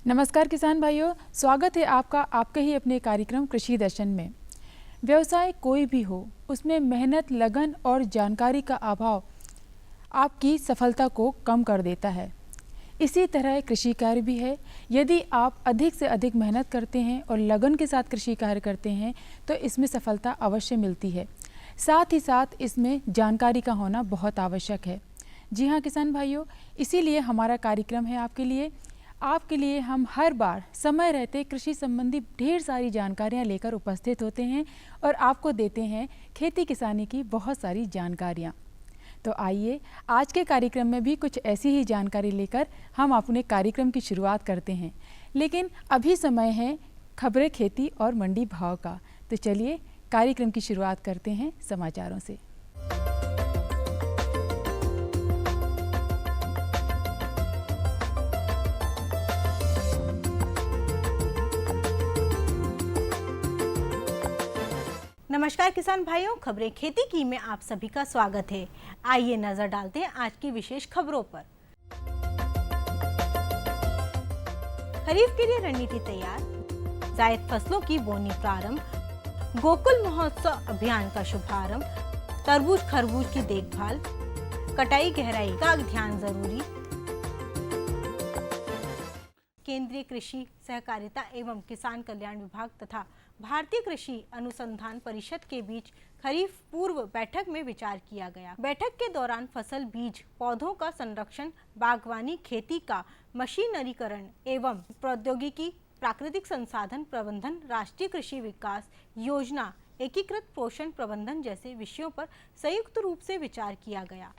नमस्कार किसान भाइयों, स्वागत है आपका आपके ही अपने कार्यक्रम कृषि दर्शन में। व्यवसाय कोई भी हो, उसमें मेहनत, लगन और जानकारी का अभाव आपकी सफलता को कम कर देता है। इसी तरह कृषि कार्य भी है। यदि आप अधिक से अधिक मेहनत करते हैं और लगन के साथ कृषि कार्य करते हैं तो इसमें सफलता अवश्य मिलती है। साथ ही साथ इसमें जानकारी का होना बहुत आवश्यक है। जी हाँ किसान भाइयों, इसीलिए हमारा कार्यक्रम है आपके लिए हम हर बार समय रहते कृषि संबंधी ढेर सारी जानकारियाँ लेकर उपस्थित होते हैं और आपको देते हैं खेती किसानी की बहुत सारी जानकारियाँ। तो आइए आज के कार्यक्रम में भी कुछ ऐसी ही जानकारी लेकर हम अपने कार्यक्रम की शुरुआत करते हैं। लेकिन अभी समय है खबरें खेती और मंडी भाव का। तो चलिए कार्यक्रम की शुरुआत करते हैं समाचारों से। नमस्कार किसान भाइयों, खबरें खेती की में आप सभी का स्वागत है। आइए नजर डालते हैं आज की विशेष खबरों पर। खरीफ के लिए रणनीति तैयार, जायद फसलों की बोनी प्रारंभ, गोकुल महोत्सव अभियान का शुभारंभ, तरबूज खरबूज की देखभाल, कटाई गहराई का ध्यान जरूरी। केंद्रीय कृषि सहकारिता एवं किसान कल्याण विभाग तथा भारतीय कृषि अनुसंधान परिषद के बीच खरीफ पूर्व बैठक में विचार किया गया। बैठक के दौरान फसल बीज पौधों का संरक्षण, बागवानी खेती का मशीनरीकरण एवं प्रौद्योगिकी, प्राकृतिक संसाधन प्रबंधन, राष्ट्रीय कृषि विकास योजना, एकीकृत पोषण प्रबंधन जैसे विषयों पर संयुक्त रूप से विचार किया गया।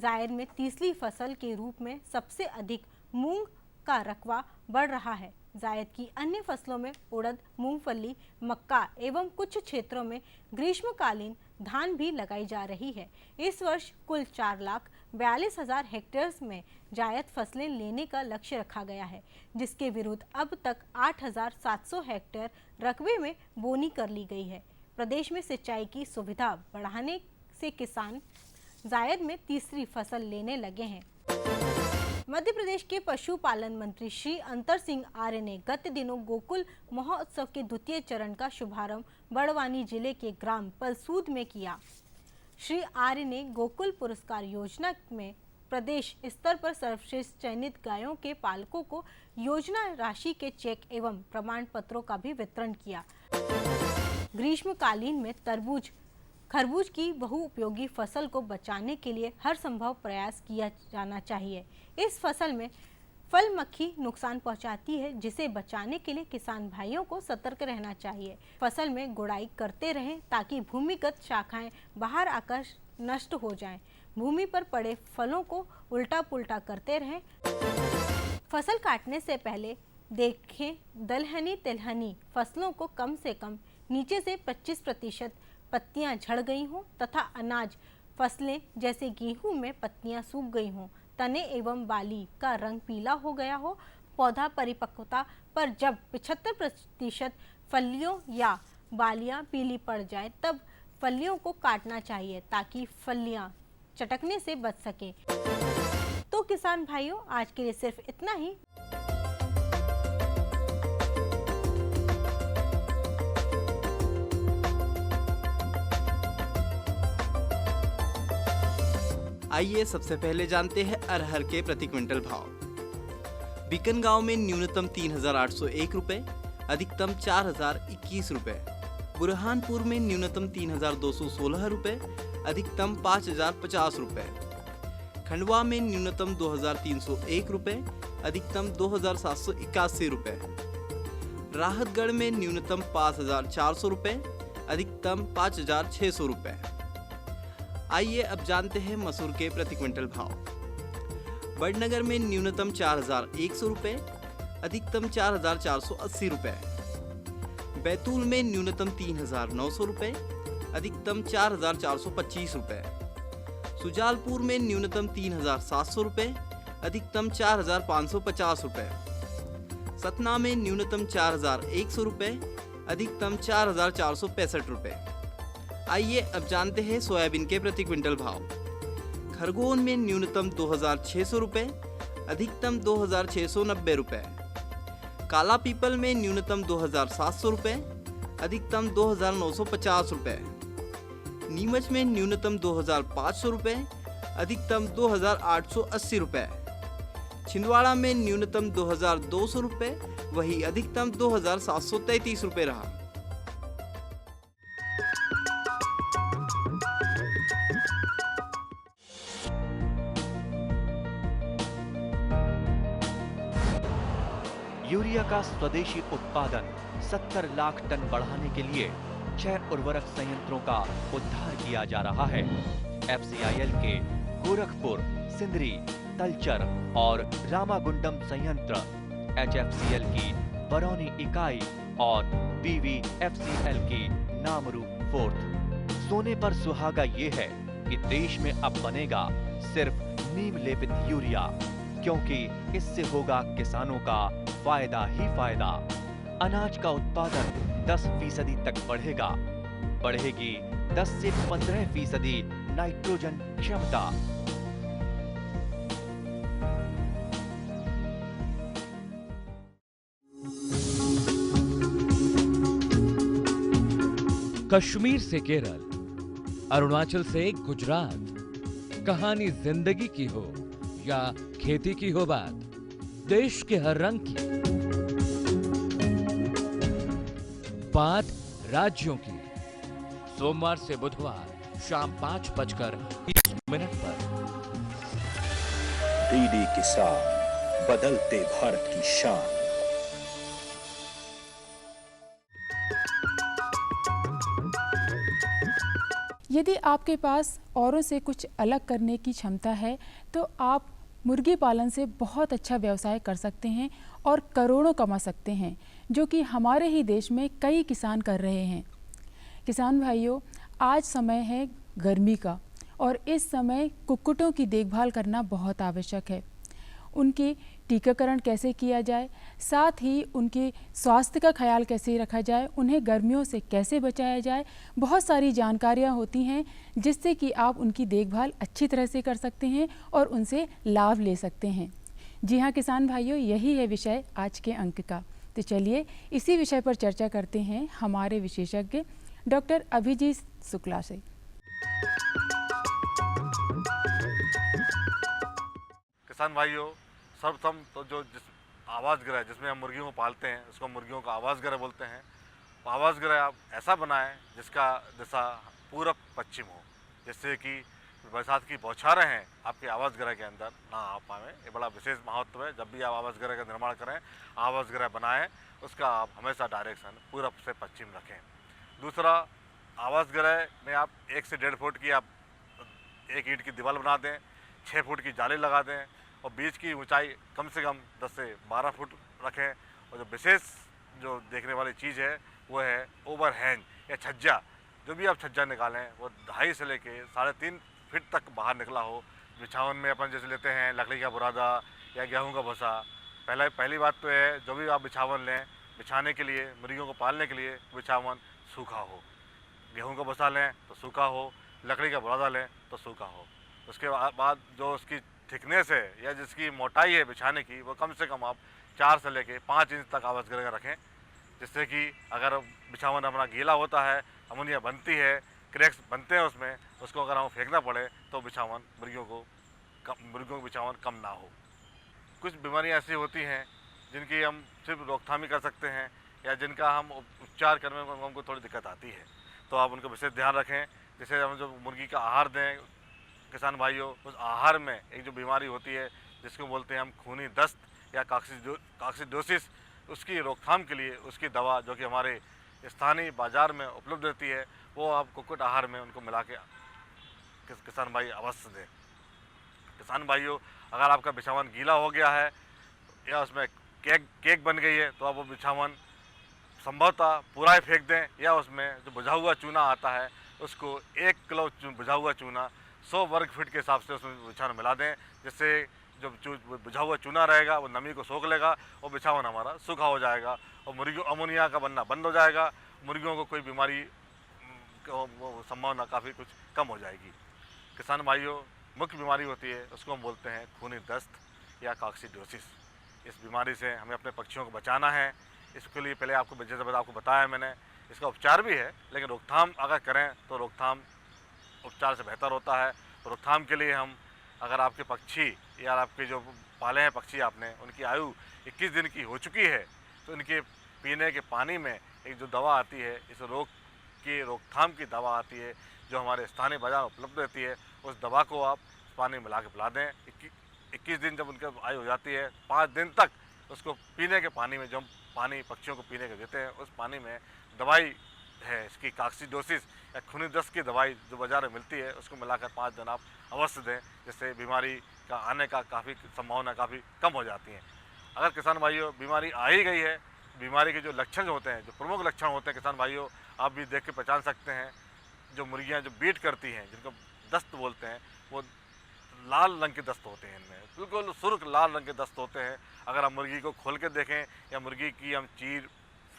जायद में तीसरी फसल के रूप में सबसे अधिक मूंग का रकबा बढ़ रहा है। जायद की अन्य फसलों में उड़द, मूंगफली, मक्का एवं कुछ क्षेत्रों में ग्रीष्मकालीन धान भी लगाई जा रही है। इस वर्ष कुल 4,42,000 हेक्टेयर में जायद फसलें लेने का लक्ष्य रखा गया है, जिसके विरुद्ध अब तक 8,700 हेक्टेयर रकबे में बोनी कर ली गई है। प्रदेश में सिंचाई की सुविधा बढ़ाने से किसान जायद में तीसरी फसल लेने लगे हैं। मध्य प्रदेश के पशुपालन मंत्री श्री अंतर सिंह आर्य ने गत दिनों गोकुल महोत्सव के द्वितीय चरण का शुभारंभ बड़वानी जिले के ग्राम पलसूद में किया। श्री आर्य ने गोकुल पुरस्कार योजना में प्रदेश स्तर पर सर्वश्रेष्ठ चयनित गायों के पालकों को योजना राशि के चेक एवं प्रमाण पत्रों का भी वितरण किया। ग्रीष्मकालीन में तरबूज खरबूज की बहुउपयोगी फसल को बचाने के लिए हर संभव प्रयास किया जाना चाहिए। इस फसल में फल मक्खी नुकसान पहुंचाती है, जिसे बचाने के लिए किसान भाइयों को सतर्क रहना चाहिए। फसल में गुड़ाई करते रहें ताकि भूमिगत शाखाएं बाहर आकर नष्ट हो जाएं। भूमि पर पड़े फलों को उल्टा पुल्टा करते रहें। फसल काटने से पहले देखें दलहनी तिलहनी फसलों को कम से कम नीचे से 25% पत्तियां झड़ गई हों तथा अनाज फसलें जैसे गेहूं में पत्तियां सूख गई हों, तने एवं बाली का रंग पीला हो गया हो। पौधा परिपक्वता पर जब 75% फलियों या बालियां पीली पड़ जाए तब फलियों को काटना चाहिए ताकि फलियां चटकने से बच सके। तो किसान भाइयों, आज के लिए सिर्फ इतना ही। आइए सबसे पहले जानते हैं अरहर के प्रति क्विंटल भाव। बीकन गांव में न्यूनतम 3,801 रुपए, अधिकतम 4,021 रुपए। बुरहानपुर में न्यूनतम 3,216 रुपए, अधिकतम 5,050 रुपए। खंडवा में न्यूनतम 2,301 रुपए, अधिकतम 2,781 रुपए। राहतगढ़ में न्यूनतम 5,400 रुपए, अधिकतम 5,600 रुपए। आइए अब जानते हैं मसूर के प्रति क्विंटल भाव। बड़नगर में न्यूनतम 4,100 रुपए, अधिकतम 4,480 रुपए। बैतूल में न्यूनतम 3,900 रुपए, अधिकतम 4,425 रुपए। सुजालपुर में न्यूनतम 3,700 रुपए, अधिकतम 4,550 रुपए। सतना में न्यूनतम 4,100 रुपए, अधिकतम 4,465 रुपए। आइए अब जानते हैं सोयाबीन के प्रति क्विंटल भाव। खरगोन में न्यूनतम 2,600 रुपए, अधिकतम 2,690 रुपए। काला पीपल में न्यूनतम 2,700 रुपये, अधिकतम 2,950 रुपये। नीमच में न्यूनतम 2,500 रुपये, अधिकतम 2,880 रुपये। छिंदवाड़ा में न्यूनतम 2,200 रुपये, वही अधिकतम 2,733 रुपये रहा। यूरिया का स्वदेशी उत्पादन 70 लाख टन बढ़ाने के लिए 6 उर्वरक संयंत्रों का उद्धार किया जा रहा है। FCIL के गोरखपुर, सिंदरी, तलचर और रामागुंडम संयंत्र, HFCL की बरौनी इकाई और BVFCL की नामरू फोर्थ। सोने पर सुहागा ये है कि देश में अब बनेगा सिर्फ नीम लेपित यूरिया, क्योंकि इससे होगा किसानों का फायदा ही फायदा। अनाज का उत्पादन 10% तक बढ़ेगा। बढ़ेगी 10 से 15% नाइट्रोजन क्षमता। कश्मीर से केरल, अरुणाचल से गुजरात, कहानी जिंदगी की हो या खेती की हो बात, देश के हर रंग की बात राज्यों की। सोमवार से बुधवार शाम 5:20 पर। डीडी किसान, बदलते भारत की शान। यदि आपके पास औरों से कुछ अलग करने की क्षमता है तो आप मुर्गी पालन से बहुत अच्छा व्यवसाय कर सकते हैं और करोड़ों कमा सकते हैं, जो कि हमारे ही देश में कई किसान कर रहे हैं। किसान भाइयों, आज समय है गर्मी का और इस समय कुक्कुटों की देखभाल करना बहुत आवश्यक है। उनकी टीकाकरण कैसे किया जाए, साथ ही उनके स्वास्थ्य का ख्याल कैसे रखा जाए, उन्हें गर्मियों से कैसे बचाया जाए, बहुत सारी जानकारियाँ होती हैं जिससे कि आप उनकी देखभाल अच्छी तरह से कर सकते हैं और उनसे लाभ ले सकते हैं। जी हाँ किसान भाइयों, यही है विषय आज के अंक का। तो चलिए इसी विषय पर चर्चा करते हैं हमारे विशेषज्ञ डॉक्टर अभिजीत शुक्ला से। किसान भाइयों, सर्वप्रथम तो जो जिस आवास गृह जिसमें हम मुर्गियों को पालते हैं उसको मुर्गियों का आवास गृह बोलते हैं। तो आवास गृह आप ऐसा बनाएं जिसका दिशा पूरब पश्चिम हो, जिससे कि बरसात की बौछारें हैं आपके आवास गृह के अंदर ना आ पाए। ये बड़ा विशेष महत्व है। जब भी आप आवास गृह का निर्माण करें, आवास गृह बनाएं, उसका आप हमेशा डायरेक्शन पूरब से पश्चिम रखें। दूसरा, आवास गृह में आप 1 से 1.5 फुट की आप एक ईंट की दीवार बना दें, 6 फुट की जाली लगा दें और बीच की ऊंचाई कम से कम 10 से 12 फुट रखें। और जो विशेष जो देखने वाली चीज़ है वो है ओवरहैंग या छज्जा। जो भी आप छज्जा निकालें वो 2.5 से लेके 3.5 फीट तक बाहर निकला हो। बिछावन में अपन जैसे लेते हैं लकड़ी का बुरादा या गेहूं का भूसा। पहली बात तो है, जो भी आप बिछावन लें बिछाने के लिए, मुर्गियों को पालने के लिए, बिछावन सूखा हो। गेहूं का भूसा लें तो सूखा हो, लकड़ी का बुरादा लें तो सूखा हो। उसके बाद जो उसकी थिकनेस है या जिसकी मोटाई है बिछाने की, वो कम से कम आप 4 से लेके 5 इंच तक आवास गृह रखें, जिससे कि अगर बिछावन अपना गीला होता है, अमोनिया बनती है, क्रैक्स बनते हैं उसमें, उसको अगर हम फेंकना पड़े तो बिछावन मुर्गियों को बिछावन कम ना हो। कुछ बीमारियां ऐसी होती हैं जिनकी हम सिर्फ रोकथाम ही कर सकते हैं या जिनका हम उपचार करने में हमको थोड़ी दिक्कत आती है, तो आप उनका विशेष ध्यान रखें। जैसे हम जो मुर्गी का आहार दें किसान भाइयों, उस आहार में एक जो बीमारी होती है जिसको बोलते हैं हम खूनी दस्त या काकसिडियोसिस, उसकी रोकथाम के लिए उसकी दवा जो कि हमारे स्थानीय बाज़ार में उपलब्ध रहती है, वो आप कुक्कुट आहार में उनको मिला के किसान भाई अवश्य दें। किसान भाइयों, अगर आपका बिछावन गीला हो गया है या उसमें केक बन गई है, तो आप वो बिछावन संभवतः पूरा ही फेंक दें या उसमें जो बुझा हुआ चूना आता है उसको 1 किलो बुझा हुआ चूना 100 वर्ग फीट के हिसाब से उसमें बिछावन मिला दें, जिससे जो बुझा हुआ चूना रहेगा वो नमी को सोख लेगा और बिछावन हमारा सूखा हो जाएगा और मुर्गियों अमोनिया का बनना बंद हो जाएगा। मुर्गियों को कोई बीमारी संभावना काफ़ी कुछ कम हो जाएगी। किसान भाइयों, मुख्य बीमारी होती है उसको हम बोलते हैं खूनी दस्त या काकसिडियोसिस। इस बीमारी से हमें अपने पक्षियों को बचाना है। इसके लिए पहले आपको जैसे आपको बताया मैंने, इसका उपचार भी है, लेकिन रोकथाम अगर करें तो रोकथाम उपचार से बेहतर होता है। रोकथाम के लिए हम अगर आपके पक्षी या आपके जो पाले हैं पक्षी आपने, उनकी आयु 21 दिन की हो चुकी है, तो इनके पीने के पानी में एक जो दवा आती है, इस रोग की रोकथाम की दवा आती है जो हमारे स्थानीय बाजार में उपलब्ध रहती है, उस दवा को आप पानी में मिला के पिला दें। 21 दिन जब उनकी आयु हो जाती है, 5 दिन तक उसको पीने के पानी में, जो हम पानी पक्षियों को पीने के देते हैं, उस पानी में दवाई है इसकी काक्सीडोसिस या खूनी दस्त की दवाई जो बाजार में मिलती है, उसको मिलाकर 5 दिन आप अवश्य दें, जिससे बीमारी का आने का काफ़ी संभावना काफ़ी कम हो जाती है। अगर किसान भाइयों बीमारी आ ही गई है, बीमारी के जो लक्षण होते हैं, जो प्रमुख लक्षण होते हैं किसान भाइयों, आप भी देख के पहचान सकते हैं। जो मुर्गियां जो बीट करती हैं, जिनको दस्त बोलते हैं, वो लाल रंग के दस्त होते हैं, इनमें बिल्कुल सुर्ख लाल रंग के दस्त होते हैं। अगर हम मुर्गी को खोल के देखें या मुर्गी की हम चीर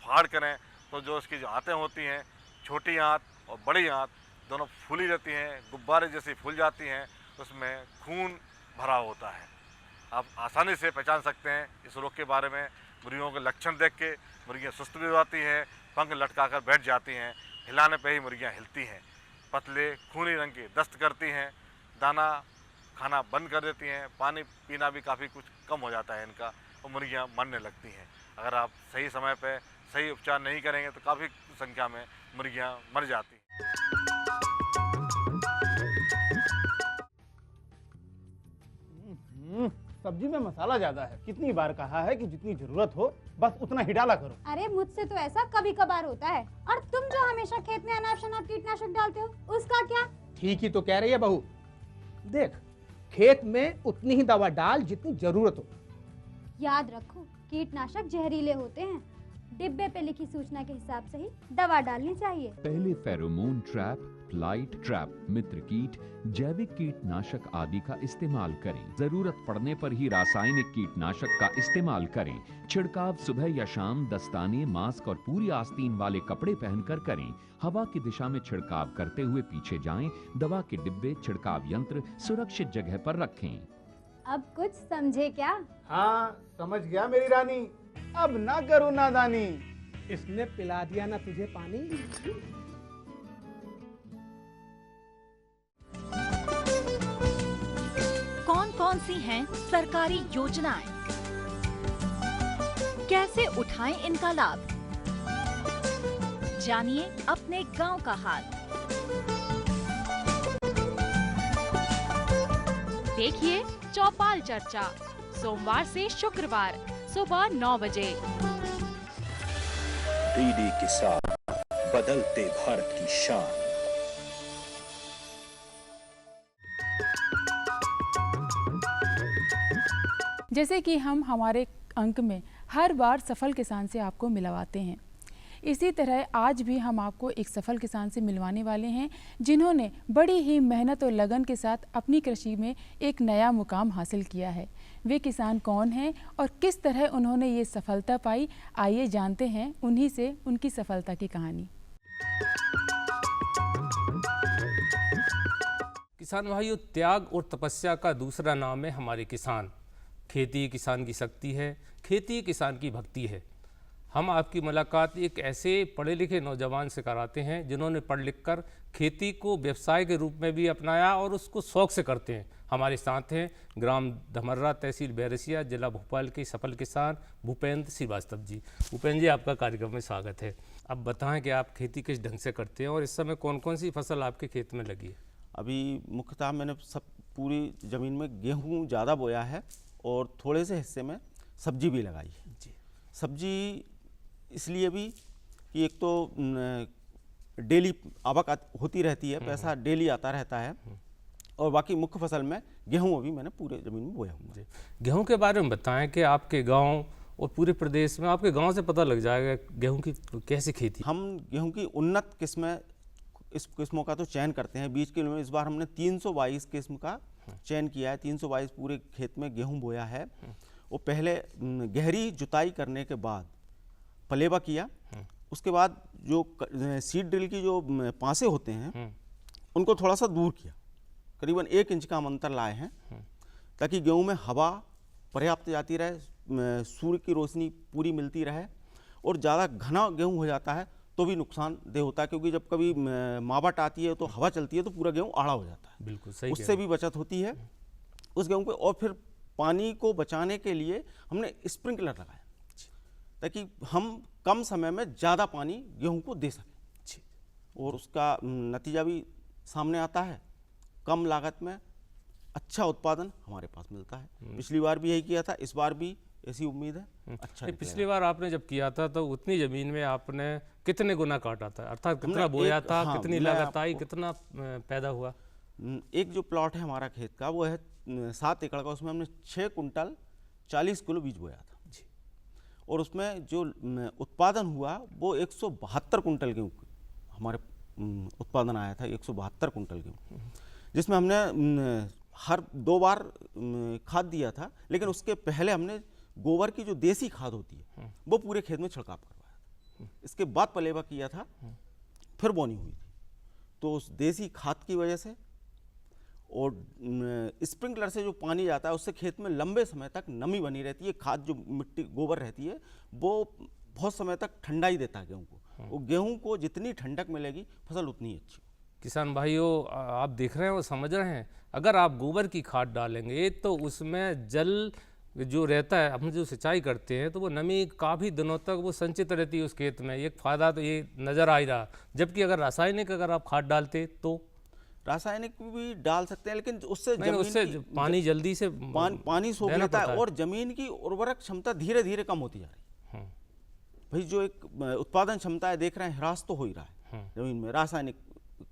फाड़ करें, तो जो उसकी जो आंतें होती हैं, छोटी आंत और बड़ी आंत दोनों फूली रहती हैं, गुब्बारे जैसी फूल जाती हैं, उसमें खून भरा होता है। आप आसानी से पहचान सकते हैं इस रोग के बारे में। मुर्गियों के लक्षण देख के मुर्गियाँ सुस्त भी हो जाती हैं, पंख लटकाकर बैठ जाती हैं, हिलाने पे ही मुर्गियाँ हिलती हैं, पतले खूनी रंग के दस्त करती हैं, दाना खाना बंद कर देती हैं, पानी पीना भी काफ़ी कुछ कम हो जाता है इनका, और मुर्गियाँ मरने लगती हैं। अगर आप सही समय पे सही उपचार नहीं करेंगे तो काफ़ी संख्या में मुर्गियाँ मर जाती हैं। सब्जी में मसाला ज्यादा है। कितनी बार कहा है कि जितनी जरूरत हो बस उतना ही डाला करो। अरे मुझसे तो ऐसा कभी कभार होता है। और तुम जो हमेशा खेत में अनाप शनाप कीटनाशक डालते हो, उसका क्या? ठीक ही तो कह रही है बहू। देख, खेत में उतनी ही दवा डाल जितनी जरूरत हो। याद रखो, कीटनाशक जहरीले होते हैं। डिब्बे पे लिखी सूचना के हिसाब से ही दवा डालनी चाहिए। पहले फेरोमोन ट्रैप, फ्लाइट ट्रैप, मित्र कीट, जैविक कीटनाशक आदि का इस्तेमाल करें। जरूरत पड़ने पर ही रासायनिक कीटनाशक का इस्तेमाल करें। छिड़काव सुबह या शाम दस्ताने, मास्क और पूरी आस्तीन वाले कपड़े पहनकर करें। हवा की दिशा में छिड़काव करते हुए पीछे जाएं। दवा के डिब्बे, छिड़काव यंत्र सुरक्षित जगह पर रखें। अब कुछ समझे क्या? हाँ, समझ गया मेरी रानी। अब ना करो नादानी। इसने पिला दिया ना तुझे पानी। कौन कौन सी हैं सरकारी योजनाएं? कैसे उठाएं इनका लाभ? जानिए अपने गांव का हाल। देखिए चौपाल चर्चा, सोमवार से शुक्रवार सुबह 9 बजे। डीडी किसान, बदलते भारत की शान। जैसे कि हम हमारे अंक में हर बार सफल किसान से आपको मिलवाते हैं, इसी तरह आज भी हम आपको एक सफल किसान से मिलवाने वाले हैं, जिन्होंने बड़ी ही मेहनत और लगन के साथ अपनी कृषि में एक नया मुकाम हासिल किया है। वे किसान कौन हैं और किस तरह उन्होंने ये सफलता पाई, आइए जानते हैं उन्हीं से उनकी सफलता की कहानी। किसान भाइयों, त्याग और तपस्या का दूसरा नाम है हमारे किसान। खेती किसान की शक्ति है, खेती किसान की भक्ति है। हम आपकी मुलाकात एक ऐसे पढ़े लिखे नौजवान से कराते हैं जिन्होंने पढ़ लिख कर खेती को व्यवसाय के रूप में भी अपनाया और उसको शौक से करते हैं। हमारे साथ हैं ग्राम धमर्रा, तहसील बैरसिया, जिला भोपाल के सफल किसान भूपेंद्र श्रीवास्तव जी। भूपेंद्र जी, आपका कार्यक्रम में स्वागत है। अब बताएं कि आप खेती किस ढंग से करते हैं और इस समय कौन कौन सी फसल आपके खेत में लगी है? अभी मुख्यतः मैंने सब पूरी ज़मीन में गेहूँ ज़्यादा बोया है और थोड़े से हिस्से में सब्जी भी लगाई है। जी, सब्जी इसलिए भी कि एक तो डेली आवक होती रहती है, पैसा डेली आता रहता है, और बाकी मुख्य फसल में गेहूँ अभी मैंने पूरे ज़मीन में बोया हुआ है। गेहूँ के बारे में बताएं कि आपके गांव और पूरे प्रदेश में, आपके गांव से पता लग जाएगा गेहूँ की कैसी खेती। हम गेहूँ की उन्नत किस्मों का तो चयन करते हैं। बीज के लिए इस बार हमने 322 किस्म का चयन किया है। 322 पूरे खेत में गेहूँ बोया है। वो पहले गहरी जुताई करने के बाद पलेवा किया, उसके बाद जो सीड ड्रिल की जो पासे होते हैं उनको थोड़ा सा दूर किया, करीबन 1 इंच का हम अंतर लाए हैं, ताकि गेहूं में हवा पर्याप्त जाती रहे, सूर्य की रोशनी पूरी मिलती रहे। और ज़्यादा घना गेहूँ हो जाता है तो भी नुकसानदेह होता है, क्योंकि जब कभी मावट आती है तो हवा चलती है तो पूरा गेहूँ आड़ा हो जाता है। बिल्कुल सही, उससे भी बचत होती है उस गेहूँ पे। और फिर पानी को बचाने के लिए हमने स्प्रिंकलर लगाया, ताकि हम कम समय में ज़्यादा पानी गेहूँ को दे सकें, और उसका नतीजा भी सामने आता है। कम लागत में अच्छा उत्पादन हमारे पास मिलता है। पिछली बार भी यही किया था, इस बार भी ऐसी उम्मीद है अच्छा। पिछली बार आपने जब किया था तो उतनी जमीन में आपने कितने गुना काटा था, अर्थात कितना बोया था, कितनी लागत आई, कितना पैदा हुआ? एक जो प्लॉट है हमारा खेत का वो है 7 एकड़ का, उसमें हमने 6 कुंटल 40 किलो बीज बोया था जी। और उसमें जो उत्पादन हुआ वो 172 कुंटल गेहूँ हमारे उत्पादन आया था, 172 कुंटल गेहूँ, जिसमें हमने हर 2 बार खाद दिया था। लेकिन उसके पहले हमने गोबर की जो देसी खाद होती है वो पूरे खेत में छिड़काव करवाया था। इसके बाद पलेवा किया था, फिर बोनी हुई थी। तो उस देसी खाद की वजह से और स्प्रिंकलर से जो पानी जाता है उससे खेत में लंबे समय तक नमी बनी रहती है। खाद जो मिट्टी गोबर रहती है वो बहुत समय तक ठंडा ही देता है गेहूँ को। वो गेहूँ को जितनी ठंडक मिलेगी फसल उतनी अच्छी। किसान भाइयों, आप देख रहे हैं और समझ रहे हैं, अगर आप गोबर की खाद डालेंगे तो उसमें जल जो रहता है, हम जो सिंचाई करते हैं तो वो नमी काफ़ी दिनों तक वो संचित रहती है उस खेत में। एक फ़ायदा तो ये नज़र आ ही रहा। जबकि अगर रासायनिक अगर आप खाद डालते तो रासायनिक भी डाल सकते हैं, लेकिन उससे पानी जल्दी से पानी सोख लेता है और जमीन की उर्वरक क्षमता धीरे धीरे कम होती जा रही है। भाई जो एक उत्पादन क्षमता है देख रहे हैं, ह्रास तो हो ही रहा है जमीन में। रासायनिक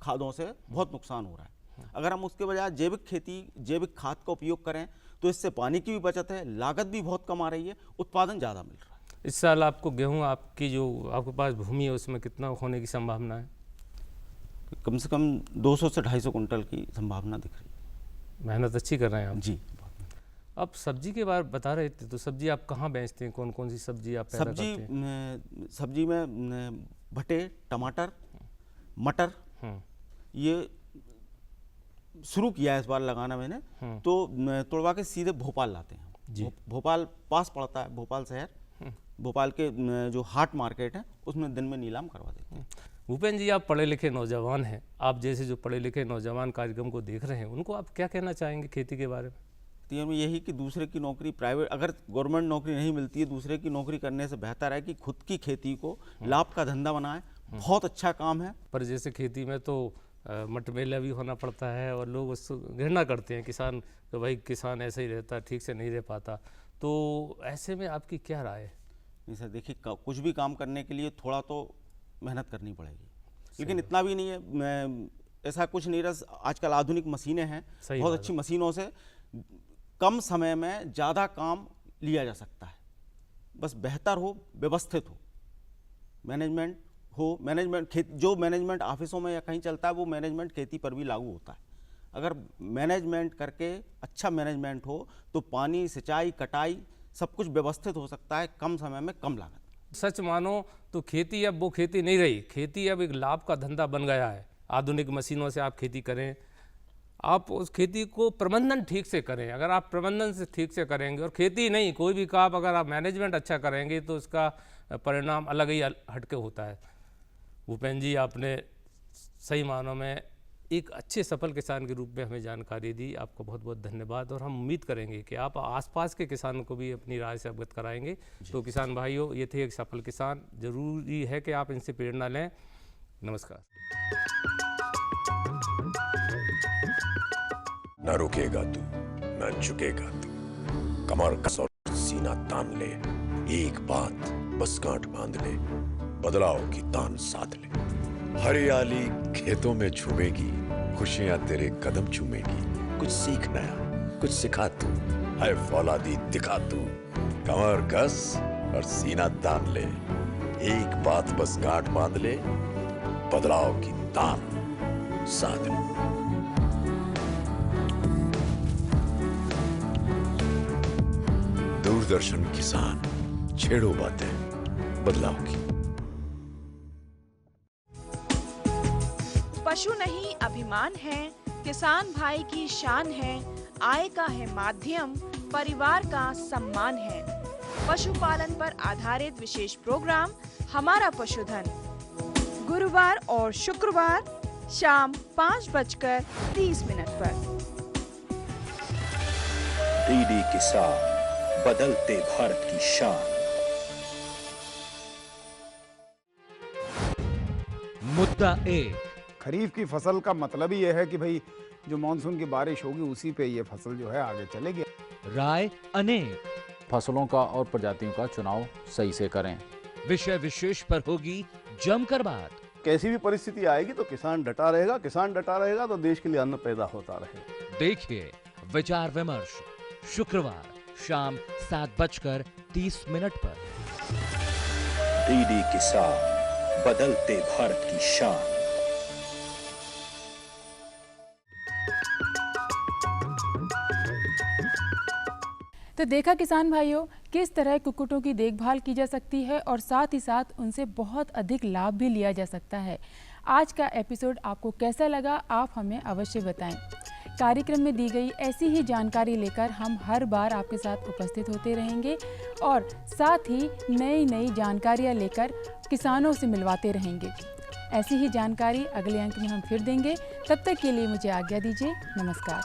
खादों से बहुत नुकसान हो रहा है। अगर हम उसके बजाय जैविक खेती, जैविक खाद का उपयोग करें तो इससे पानी की भी बचत है, लागत भी बहुत कम आ रही है, उत्पादन ज़्यादा मिल रहा है। इस साल आपको गेहूँ, आपकी जो आपके पास भूमि है उसमें कितना होने की संभावना है? कम से कम 200 से 250 कुंटल की संभावना दिख रही है। मेहनत अच्छी कर रहे हैं आप जी। अब सब्जी के बारे में बता रहे थे, तो सब्जी आप कहाँ बेचते हैं? कौन कौन सी सब्जी आप पैदा करते हैं? सब्जी में भटे, टमाटर, मटर, ये शुरू किया है इस बार लगाना मैंने। तो तोड़वा के सीधे भोपाल लाते हैं। भोपाल पास पड़ता है, भोपाल शहर। भोपाल के जो हाट मार्केट है उसमें दिन में नीलाम करवा देते हैं। भूपेंद्र जी, आप पढ़े लिखे नौजवान हैं, आप जैसे जो पढ़े लिखे नौजवान कार्यक्रम को देख रहे हैं, उनको आप क्या कहना चाहेंगे खेती के बारे में? तो यही कि दूसरे की नौकरी, प्राइवेट अगर गवर्नमेंट नौकरी नहीं मिलती है, दूसरे की नौकरी करने से बेहतर है कि खुद की खेती को लाभ का धंधा बनाए। बहुत अच्छा काम है। पर जैसे खेती में तो मटमेला भी होना पड़ता है और लोग उसको घृणा करते हैं किसान, तो भाई किसान ऐसे ही रहता, ठीक से नहीं रह पाता। तो ऐसे में आपकी क्या राय है? नहीं सर, देखिए कुछ भी काम करने के लिए थोड़ा तो मेहनत करनी पड़ेगी, लेकिन इतना भी नहीं है। ऐसा कुछ नहीं रहा। आजकल आधुनिक मशीनें हैं, बहुत अच्छी मशीनों से कम समय में ज़्यादा काम लिया जा सकता है। बस बेहतर हो, व्यवस्थित हो, मैनेजमेंट हो। मैनेजमेंट जो मैनेजमेंट ऑफिसों में या कहीं चलता है वो मैनेजमेंट खेती पर भी लागू होता है। अगर मैनेजमेंट करके अच्छा मैनेजमेंट हो तो पानी, सिंचाई, कटाई सब कुछ व्यवस्थित हो सकता है, कम समय में कम लागत। सच मानो तो खेती अब वो खेती नहीं रही, खेती अब एक लाभ का धंधा बन गया है। आधुनिक मशीनों से आप खेती करें, आप उस खेती को प्रबंधन ठीक से करें। अगर आप प्रबंधन से ठीक से करेंगे, और खेती नहीं कोई भी काम अगर आप मैनेजमेंट अच्छा करेंगे तो उसका परिणाम अलग ही हटके होता है। भूपेंद्र जी, आपने सही मानों में एक अच्छे सफल किसान के रूप में हमें जानकारी दी, आपको बहुत बहुत धन्यवाद। और हम उम्मीद करेंगे कि आप आसपास के किसानों को भी अपनी राय से अवगत कराएंगे। तो किसान भाइयों, ये थे एक सफल किसान। जरूरी है कि आप इनसे प्रेरणा लें। नमस्कार। न रुकेगा तू, न झुकेगा तू, कमर कस और सीना तान ले, एक बात बस गांठ बांध ले, बदलाव की तान साध ले। हरियाली खेतों में झूमेगी, खुशियां तेरे कदम चूमेगी। कुछ सीख नया, कुछ सिखा तू, है फौलादी दिखा तू, कमर कस और सीना तान ले, एक बात बस गांठ बांध ले, बदलाव की तान साध ले। दूरदर्शन किसान, छेड़ो बातें बदलाव की। पशु नहीं अभिमान है, किसान भाई की शान है, आय का है माध्यम, परिवार का सम्मान है। पशुपालन पर आधारित विशेष प्रोग्राम हमारा पशुधन गुरुवार और शुक्रवार शाम 5:30 पर। डीडी किसान, बदलते भारत की शान। मुद्दा 1। खरीफ की फसल का मतलब ही यह है कि भाई जो मानसून की बारिश होगी उसी पे ये फसल जो है आगे चलेगी। राय अनेक। फसलों का और प्रजातियों का चुनाव सही से करें। विषय विशेष पर होगी जमकर बात। कैसी भी परिस्थिति आएगी तो किसान डटा रहेगा, किसान डटा रहेगा तो देश के लिए अन्न पैदा होता रहेगा। देखिए विचार विमर्श शुक्रवार शाम 7:30 पर। डीडी किसान, बदलते भारत की शान। तो देखा किसान भाइयों, किस तरह कुक्कुटों की देखभाल की जा सकती है और साथ ही साथ उनसे बहुत अधिक लाभ भी लिया जा सकता है। आज का एपिसोड आपको कैसा लगा, आप हमें अवश्य बताएं। कार्यक्रम में दी गई ऐसी ही जानकारी लेकर हम हर बार आपके साथ उपस्थित होते रहेंगे और साथ ही नई नई जानकारियाँ लेकर किसानों से मिलवाते रहेंगे। ऐसी ही जानकारी अगले अंक में हम फिर देंगे। तब तक के लिए मुझे आज्ञा दीजिए। नमस्कार।